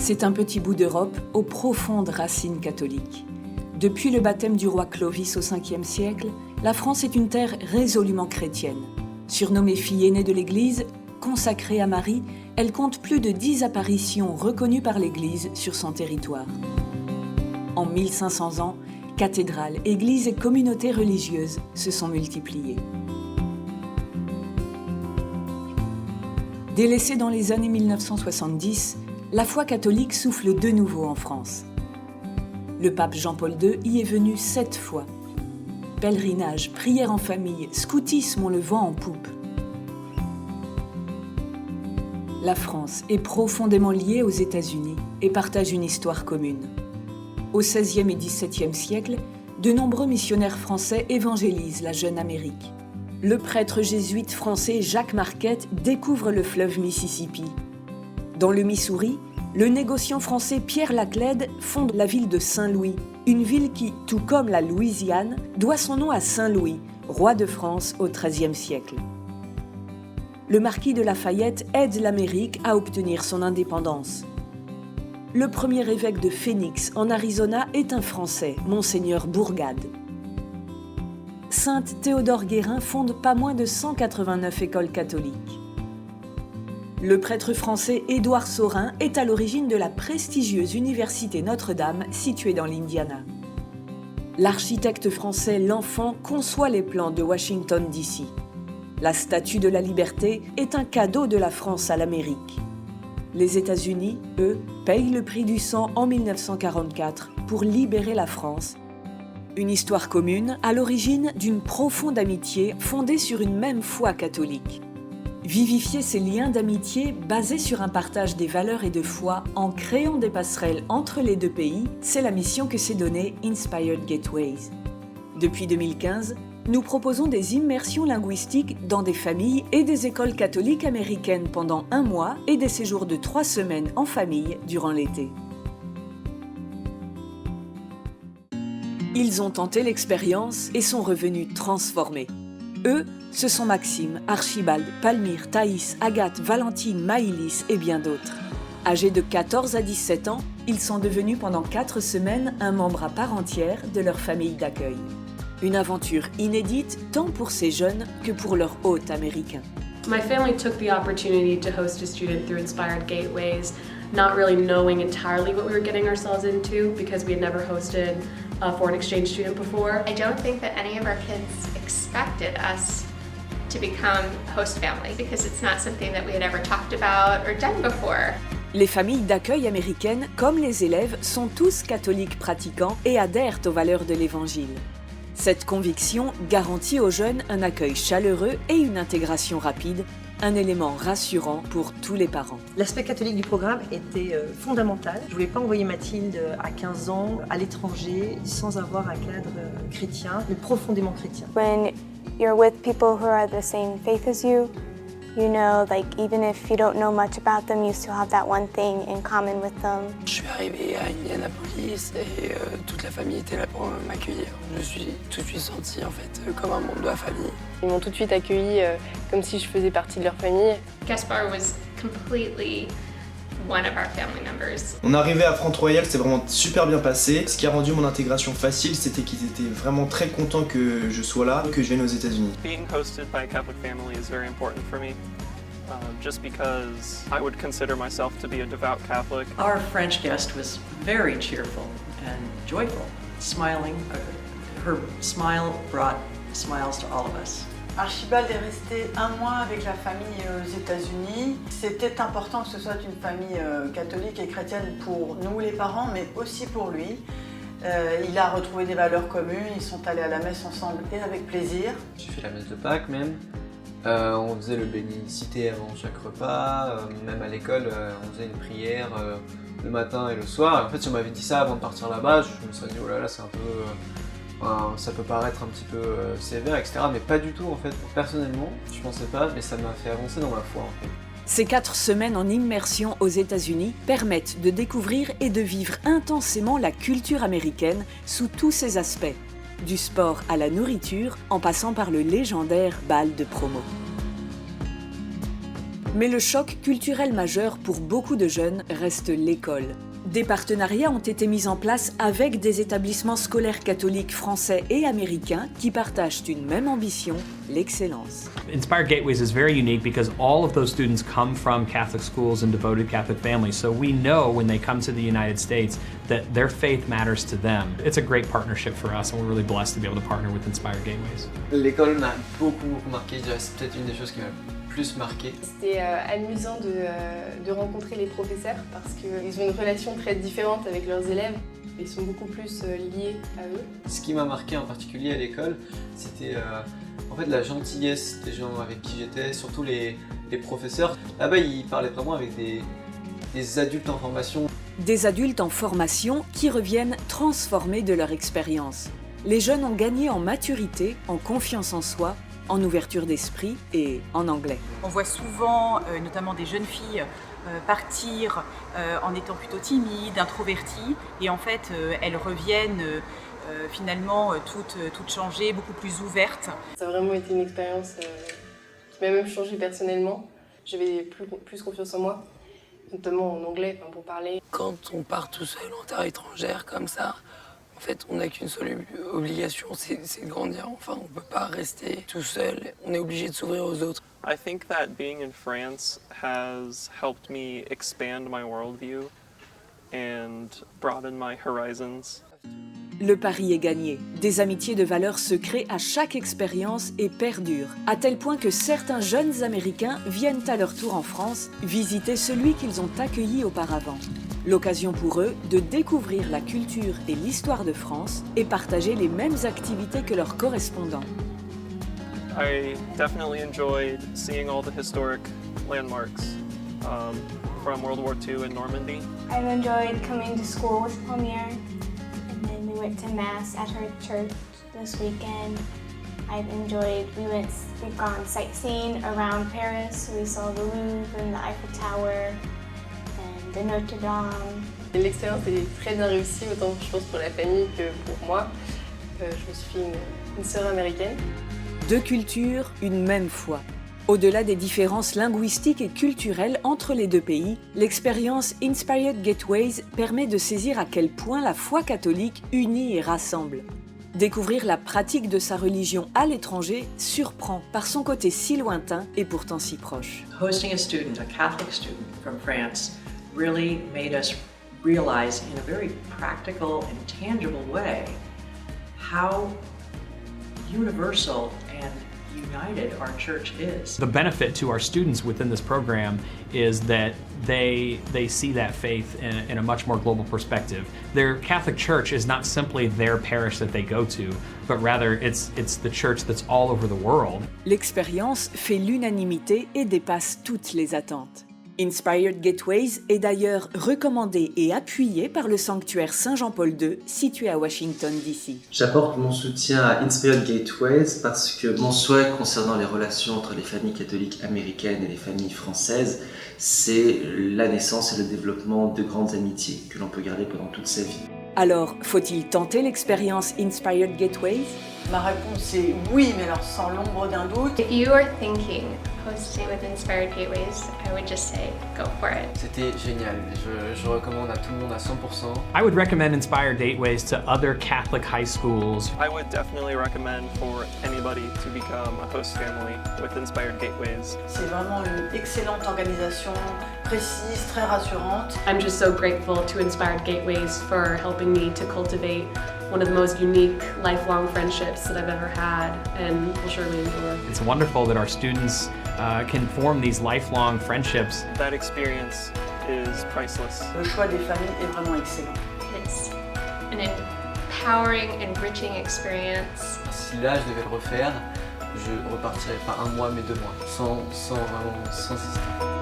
C'est un petit bout d'Europe aux profondes racines catholiques. Depuis le baptême du roi Clovis au Ve siècle, la France est une terre résolument chrétienne. Surnommée fille aînée de l'Église, consacrée à Marie, elle compte plus de 10 apparitions reconnues par l'Église sur son territoire. En 1500 ans, cathédrales, églises et communautés religieuses se sont multipliées. Délaissée dans les années 1970, la foi catholique souffle de nouveau en France. Le pape Jean-Paul II y est venu 7 fois. Pèlerinage, prières en famille, scoutisme ont le vent en poupe. La France est profondément liée aux États-Unis et partage une histoire commune. Au XVIe et XVIIe siècle, de nombreux missionnaires français évangélisent la jeune Amérique. Le prêtre jésuite français Jacques Marquette découvre le fleuve Mississippi. Dans le Missouri, le négociant français Pierre Laclède fonde la ville de Saint-Louis, une ville qui, tout comme la Louisiane, doit son nom à Saint-Louis, roi de France au XIIIe siècle. Le marquis de Lafayette aide l'Amérique à obtenir son indépendance. Le premier évêque de Phoenix, en Arizona, est un Français, Monseigneur Bourgade. Sainte Théodore Guérin fonde pas moins de 189 écoles catholiques. Le prêtre français Édouard Saurin est à l'origine de la prestigieuse université Notre-Dame située dans l'Indiana. L'architecte français L'Enfant conçoit les plans de Washington, D.C. La Statue de la Liberté est un cadeau de la France à l'Amérique. Les États-Unis, eux, payent le prix du sang en 1944 pour libérer la France. Une histoire commune à l'origine d'une profonde amitié fondée sur une même foi catholique. Vivifier ces liens d'amitié basés sur un partage des valeurs et de foi en créant des passerelles entre les deux pays, c'est la mission que s'est donnée Inspired Gateways. Depuis 2015, nous proposons des immersions linguistiques dans des familles et des écoles catholiques américaines pendant 1 mois et des séjours de 3 semaines en famille durant l'été. Ils ont tenté l'expérience et sont revenus transformés. Eux, ce sont Maxime, Archibald, Palmyre, Thaïs, Agathe, Valentine, Maïlis et bien d'autres. Âgés de 14 à 17 ans, ils sont devenus pendant 4 semaines un membre à part entière de leur famille d'accueil. Une aventure inédite tant pour ces jeunes que pour leurs hôtes américains. My family took the opportunity to host a student through Inspired Gateways, not really knowing entirely what we were getting ourselves into because we had never hosted a foreign exchange student before. I don't think that any of our kids expected us to become host family because it's not something that we had ever talked about or done before. Les familles d'accueil américaines, comme les élèves, sont tous catholiques pratiquants et adhèrent aux valeurs de l'Évangile. Cette conviction garantit aux jeunes un accueil chaleureux et une intégration rapide, un élément rassurant pour tous les parents. L'aspect catholique du programme était fondamental. Je ne voulais pas envoyer Mathilde à 15 ans à l'étranger sans avoir un cadre chrétien, mais profondément chrétien. When you're with people who are the same faith as you, you know, like even if you don't know much about them, you still have that one thing in common with them. Je suis arrivé à Indianapolis et toute la famille était là pour m'accueillir. Je me suis tout de suite senti en fait comme un membre de la famille. Ils m'ont tout de suite accueilli comme si je faisais partie de leur famille. Gaspard was completely one of our family members. On est arrivé à Front-Royal, c'est vraiment super bien passé. Ce qui a rendu mon intégration facile, c'était qu'ils étaient vraiment très contents que je sois là, que je vienne aux États-Unis. Being hosted by a Catholic family is very important for me. Just because I would consider myself to be a devout Catholic. Our French guest was very cheerful and joyful, smiling. Her smile brought smiles to all of us. Archibald est resté 1 mois avec la famille aux États-Unis. C'était important que ce soit une famille catholique et chrétienne pour nous les parents, mais aussi pour lui. Il a retrouvé des valeurs communes, ils sont allés à la messe ensemble et avec plaisir. J'ai fait la messe de Pâques même. On faisait le bénédicité avant chaque repas, même à l'école on faisait une prière le matin et le soir. Et en fait si on m'avait dit ça avant de partir là-bas, je me serais dit oh là là c'est un peu, ça peut paraître un petit peu sévère etc. Mais pas du tout en fait. Personnellement je pensais pas mais ça m'a fait avancer dans ma foi en fait. Ces 4 semaines en immersion aux États-Unis permettent de découvrir et de vivre intensément la culture américaine sous tous ses aspects. Du sport à la nourriture, en passant par le légendaire bal de promo. Mais le choc culturel majeur pour beaucoup de jeunes reste l'école. Des partenariats ont été mis en place avec des établissements scolaires catholiques français et américains qui partagent une même ambition, l'excellence. Inspired Gateways is very unique because all of those students come from Catholic schools and devoted Catholic families. So we know when they come to the United States that their faith matters to them. It's a great partnership for us and we're really blessed to be able to partner with Inspired Gateways. L'école m'a beaucoup marqué, je dirais que c'est peut-être une des choses qui m'a plus marqué. C'était amusant de rencontrer les professeurs parce qu'ils ont une relation très différente avec leurs élèves. Ils sont beaucoup plus liés à eux. Ce qui m'a marqué en particulier à l'école, c'était en fait la gentillesse des gens avec qui j'étais, surtout les professeurs. Là-bas, ils parlaient vraiment avec des adultes en formation. Des adultes en formation qui reviennent transformés de leur expérience. Les jeunes ont gagné en maturité, en confiance en soi, en ouverture d'esprit et en anglais. On voit souvent, notamment des jeunes filles, partir en étant plutôt timides, introverties, et en fait elles reviennent finalement toutes changées, beaucoup plus ouvertes. Ça a vraiment été une expérience qui m'a même changé personnellement. J'avais plus confiance en moi, notamment en anglais pour parler. Quand on part tout seul en terre étrangère comme ça, en fait, on n'a qu'une seule obligation, c'est de grandir. Enfin, on ne peut pas rester tout seul. On est obligé de s'ouvrir aux autres. I think that being in France has helped me expand my worldview and broaden my horizons. Le pari est gagné. Des amitiés de valeur se créent à chaque expérience et perdurent, à tel point que certains jeunes Américains viennent à leur tour en France visiter celui qu'ils ont accueilli auparavant. L'occasion pour eux de découvrir la culture et l'histoire de France et partager les mêmes activités que leurs correspondants. I definitely enjoyed seeing all the historic landmarks from World War II in Normandy. I've enjoyed coming to school with Palmier, and then we went to Mass at her church this weekend. We've gone sightseeing around Paris. We saw the Louvre and the Eiffel Tower and the Notre Dame. L'expérience est très bien réussie, autant je pense pour la famille que pour moi. Je me suis fait une sœur américaine. Deux cultures, une même foi. Au-delà des différences linguistiques et culturelles entre les deux pays, l'expérience Inspired Gateways permet de saisir à quel point la foi catholique unit et rassemble. Découvrir la pratique de sa religion à l'étranger surprend par son côté si lointain et pourtant si proche. Hosting a student, a Catholic student from France, really made us realize in a very practical and tangible way how universal and united our church is. The benefit to our students within this program is that they see that faith in a much more global perspective. Their Catholic church is not simply their parish that they go to, but rather it's the church that's all over the world. L'expérience fait l'unanimité et dépasse toutes les attentes. Inspired Gateways est d'ailleurs recommandé et appuyé par le sanctuaire Saint-Jean-Paul II, situé à Washington, D.C. J'apporte mon soutien à Inspired Gateways parce que mon souhait concernant les relations entre les familles catholiques américaines et les familles françaises, c'est la naissance et le développement de grandes amitiés que l'on peut garder pendant toute sa vie. Alors, faut-il tenter l'expérience Inspired Gateways? Ma réponse est oui, mais alors sans l'ombre d'un doute. If you are thinking hosting with Inspired Gateways, I would just say go for it. C'était génial, je recommande à tout le monde à 100%. I would recommend Inspired Gateways to other Catholic high schools. I would definitely recommend for anybody to become a host family with Inspired Gateways. C'est vraiment une excellente organisation, précise, très rassurante. I'm just so grateful to Inspired Gateways for helping me to cultivate one of the most unique lifelong friendships that I've ever had and will surely endure. It's wonderful that our students can form these lifelong friendships. That experience is priceless. Le choix des familles est vraiment excellent. It's an empowering, enriching experience. Si là je devais le refaire, je repartirais pas un mois mais 2 mois, sans système.